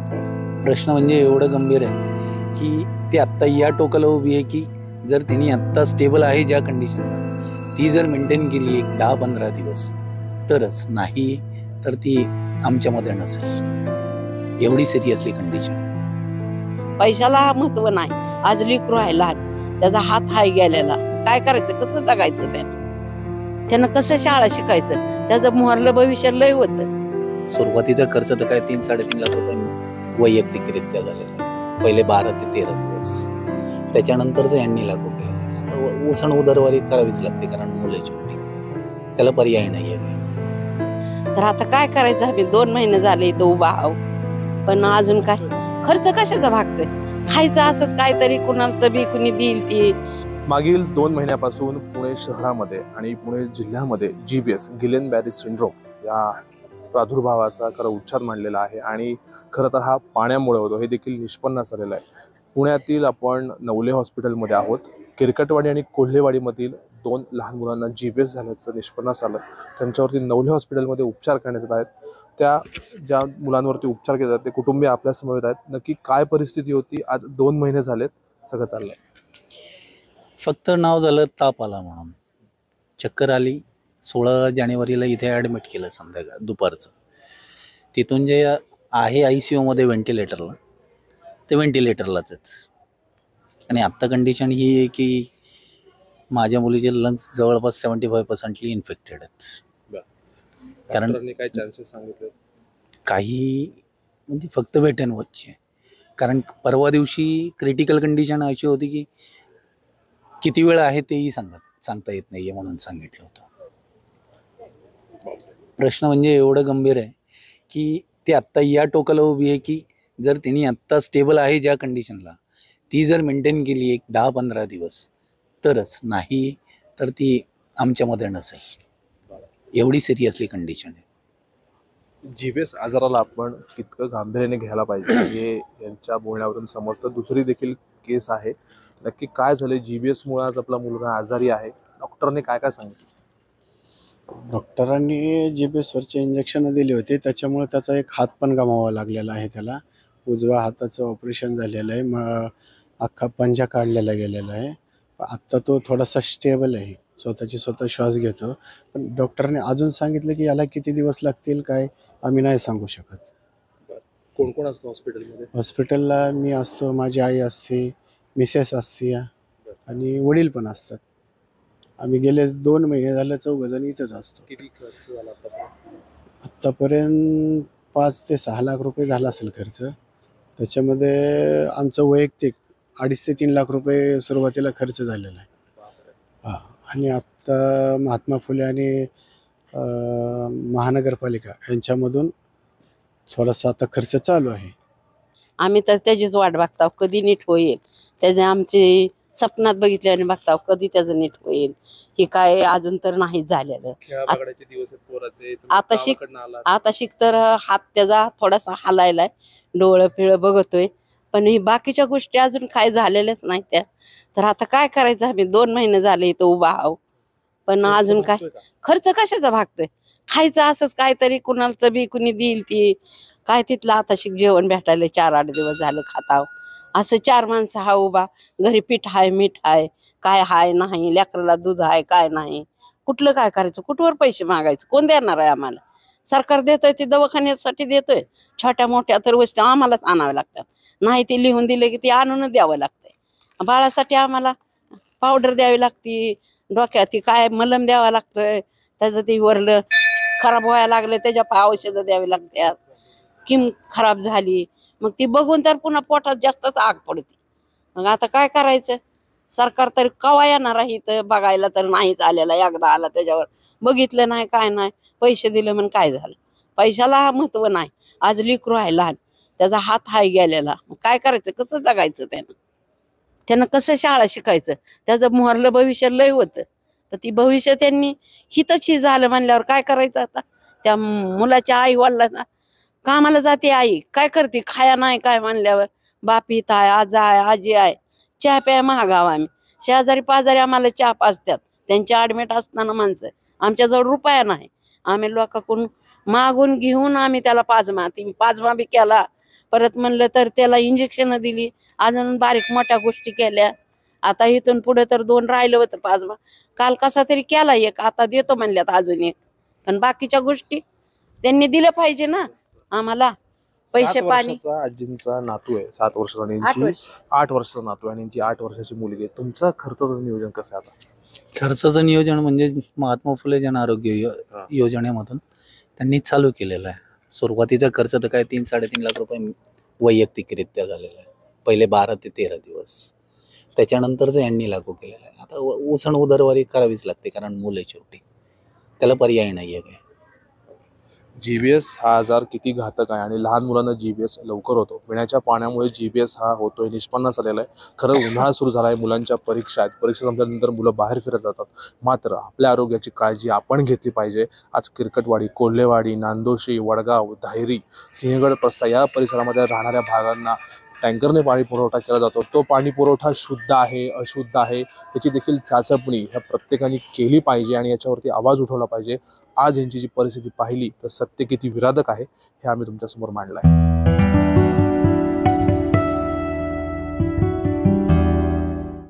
प्रश्न म्हणजे एवढं गंभीर आहे की ती आत्ता या टोकाला उभी आहे की जर तिने आत्ता स्टेबल आहे ज्या कंडिशनला ती जर मेंटेन केली एक 10-15 दिवस तरच, नाही तर ती आमच्यामध्ये नसेल. एवढी सिरियसली कंडिशन आहे. पैशाला महत्व नाही. आज लेकरू आहे लहान, त्याचा हात हाय गेलेला, काय करायचं, कसं जगायचं त्यानं कसं शाळा शिकायचं, त्याचं मोहरलं भविष्य लय होतं. सुरुवातीचा खर्च तर काय 3-3.5 लाख रुपये वैयक्तिकरित्या झालेला आहे. पहिले 12 ते 13 दिवस, त्याच्यानंतरच यांनी लागू केलेलं आहे. उसण उदरवारी करावीच लागते कारण मुले छोटी, त्याला पर्याय नाही आहे. तर आता काय करायचं, आम्ही 2 महिने झाले इथं उभा आहो, पण अजून काय खर्च कशाचा भागतोय, खायचं असंच काहीतरी, कुणाचं बी कुणी देईल ती. मागील 2 महिन्यापासून पुणे शहरामध्ये आणि पुणे जिल्ह्यामध्ये GBS गिलेन बॅरी सिंड्रोम या प्रादुर्भावाचा खरं उच्चार मांडलेला आहे आणि खरं तर हा पाण्यामुळे होतो हे देखील निष्पन्न झालेलं आहे. पुण्यातील आपण नवले हॉस्पिटलमध्ये आहोत. किरकटवाडी आणि कोल्हेवाडीमधील 2 लहान मुलांना GBS झाल्याचं निष्पन्न आलं. त्यांच्यावरती नवले हॉस्पिटलमध्ये उपचार करण्यात येत आहेत. त्या ज्या मुलांवरती उपचार केले जातात ते कुटुंबीय आपल्या समोर आहेत. नक्की काय परिस्थिती होती, आज 2 महिने झालेत, सगळं चाललंय. फक्त नाव झालं ताप आला म्हणून, चक्कर आली. 16 जानेवारीला इथे ॲडमिट केलं दुपारचं. तिथून जे आहे ICU मध्ये व्हेंटिलेटरला, ते व्हेंटिलेटरलाच आहेत. आणि आत्ता कंडिशन ही आहे की माझ्या मुलीचे लंग्स जवळपास 75% इन्फेक्टेड आहेत. कारण काय चान्सेस सांगितले, काही म्हणजे फक्त वेट अँड वॉचची आहे. कारण परवा दिवशी क्रिटिकल कंडिशन अशी होती की किती वेळ आहे तेही सांगता येत नाहीये म्हणून सांगितलं होतं. प्रश्न म्हणजे एवढं गंभीर आहे की ती आत्ता या टोकाला उभी आहे की जर तिने आत्ता स्टेबल आहे ज्या कंडिशनला ती जर मेंटेन केली एक 10-15 दिवस तरच, नाही तर ती आमच्यामध्ये नसेल. एवढी सिरियसली कंडिशन आहे. GBS आजाराला आपण कितकं गांभीर्याने घ्यायला पाहिजे हे यांच्या बोलण्यावरून समजतं. दुसरी देखील केस आहे. नक्की काय झाले, GBS मुळे आज आपला मुलगा आजारी आहे, डॉक्टरने काय काय सांगितलं? डॉक्टरांनी GBS वरचे इंजेक्शन दिले होते, त्याच्यामुळे त्याचा एक हात पण गमावा लागलेला आहे. त्याला उजव्या हाताचं ऑपरेशन झालेलं आहे, मग अख्खा पंजा काढलेला गेलेला आहे. आत्ता तो थोडासा स्टेबल आहे, स्वतः श्वास घेतो. पण डॉक्टरने अजून सांगितलं की याला किती दिवस लागतील काय आम्ही नाही सांगू शकत. कोण कोण असतं हॉस्पिटलमध्ये? हॉस्पिटलला मी असतो, माझी आई असते, मिसेस असते आणि वडील पण असतात. आम्ही गेले 2 महिने झाले 4 जण इथंच असतो. किती खर्च झाला आत्तापर्यंत 5 ते 6 लाख रुपये झाला असेल खर्च. त्याच्यामध्ये आमचं वैयक्तिक 2.5 ते 3 लाख रुपये सुरुवातीला खर्च झालेला आहे. हां, आणि आत्ता महात्मा फुले आणि महानगरपालिका यांच्यामधून थोडासा आता खर्च चालू आहे. आम्ही तर त्याचीच वाट बघताव कधी नीट होईल, त्याचे आमचे स्वप्नात बघितले आणि बघताव कधी त्याचं नीट होईल. हे काय अजून तर नाही झालेलं. आता शिक तर हात त्याचा थोडासा हलायलाय, डोळं पिळं बघतोय, पण ही बाकीच्या गोष्टी अजून काय झालेल्याच नाही त्या. तर आता काय करायचं, आम्ही 2 महिने झाले इथं उभा आहो, पण अजून काय खर्च कशाचा भागतोय, खायचं असंच काहीतरी, कुणाचं बी कुणी देईल ती. काय तिथलं आता शिक जेवण भेटायला 4-8 दिवस झालं खाताव. असं 4 माणसं हा उभा, घरी पीठ आहे, मीठ आहे, काय हाय नाही, लेकराला दूध आहे, काय नाही, कुठलं काय करायचं, कुठवर पैसे मागायचं, कोण देणार आहे आम्हाला? सरकार देतोय ते दवाखान्यासाठी देतोय, छोट्या मोठ्या तर वस्तू आम्हालाच आणाव्या लागतात. नाही ते लिहून दिले की ते आणून द्यावं लागतंय. बाळासाठी आम्हाला पावडर द्यावी लागती, डोक्यात ती काय मलम द्यावा लागतोय, त्याचं ती वरलं खराब व्हायला लागलं त्याच्या औषधं द्यावी लागतात. किम खराब झाली मग ती बघून तर पुन्हा पोटात जास्तच आग पडते. मग आता काय करायचं, सरकार तरी कवा येणार आहे इथं बघायला, तर नाहीच आलेला. एकदा आला त्याच्यावर बघितलं नाही, काय नाही, पैसे दिले म्हणून काय झालं, पैशाला महत्व नाही. आज लेकरू आहे लहान, त्याचा हात हाय गेलेला, काय करायचं, कसं जगायचं त्यानं कसं शाळा शिकायचं, त्याचं मोहरलं भविष्य लय होतं. तर ती भविष्य त्यांनी हितच ही झालं म्हणल्यावर काय करायचं आता. त्या मुलाच्या आई वडिलांना कामाला जाते आई, काय करते, खाया नाही काय म्हणल्यावर, बाप हित आहे, आजा आहे, आजी आहे, चहा प्या महागाव. आम्ही शेजारी पाजारी आम्हाला चहा पाजतात, त्यांची ॲडमिट असताना माणसं, आमच्याजवळ रुपया नाही. आम्ही लोकांकडून मागून घेऊन आम्ही त्याला पाजमा बी केला, परत म्हणलं तर त्याला इंजेक्शन दिली, अजून बारीक मोठ्या गोष्टी केल्या. आता इथून पुढे तर 2 राहिलं होतं प्लाझ्मा, काल कसा तरी केला एक, आता देतो म्हणल्यात अजून एक. पण बाकीच्या गोष्टी त्यांनी दिलं पाहिजे ना आम्हाला, पैसे 7 पाणी. वर्षाचा आजींचा नातू आहे, 7 वर्षाचा, आणि 8 यांची वर्ष. 8 वर्षाचा नातू आहे आणि यांची 8 वर्षाची मुलगी आहे. तुमचा खर्चाचं नियोजन कसं आहे आता? खर्चाचं नियोजन म्हणजे महात्मा फुले जन आरोग्य योजनेमधून त्यांनी चालू केलेलं आहे. सुरुवातीचा खर्च तर काय 3-3.5 लाख रुपये वैयक्तिकरित्या झालेला आहे, पहिले 12 ते 13 दिवस. त्याच्यानंतरच यांनी लागू केलेलं आहे. आता उसण उदरवारी करावीच लागते, कारण मुलं आहे शेवटी, त्याला पर्याय नाही आहे काय. जीबीएस हा आजार किती घातक आहे आणि लहान मुलांना जीबीएस लवकर होतो. पिण्याच्या पाण्यामुळे जीबीएस हा होतोय, निष्पन्नास आलेला आहे. खरं उन्हाळा सुरू झाला आहे, मुलांच्या परीक्षा आहेत, परीक्षा संपल्यानंतर मुलं बाहेर फिरत जातात. मात्र आपल्या आरोग्याची काळजी आपण घेतली पाहिजे. आज किरकटवाडी, कोल्हेवाडी, नांदोशी, वडगाव, धायरी, सिंहगड, प्रस्ता या परिसरामध्ये राहणाऱ्या भागांना टँकरने पाणी पुरवठा केला जातो. तो पाणी पुरवठा शुद्ध आहे, अशुद्ध आहे, याची देखील चाचपणी ह्या प्रत्येकाने केली पाहिजे आणि याच्यावरती आवाज उठवला पाहिजे. आज यांची जी परिस्थिती पाहिली तर सत्य किती विराधक आहे हे आम्ही तुमच्यासमोर मांडलं आहे.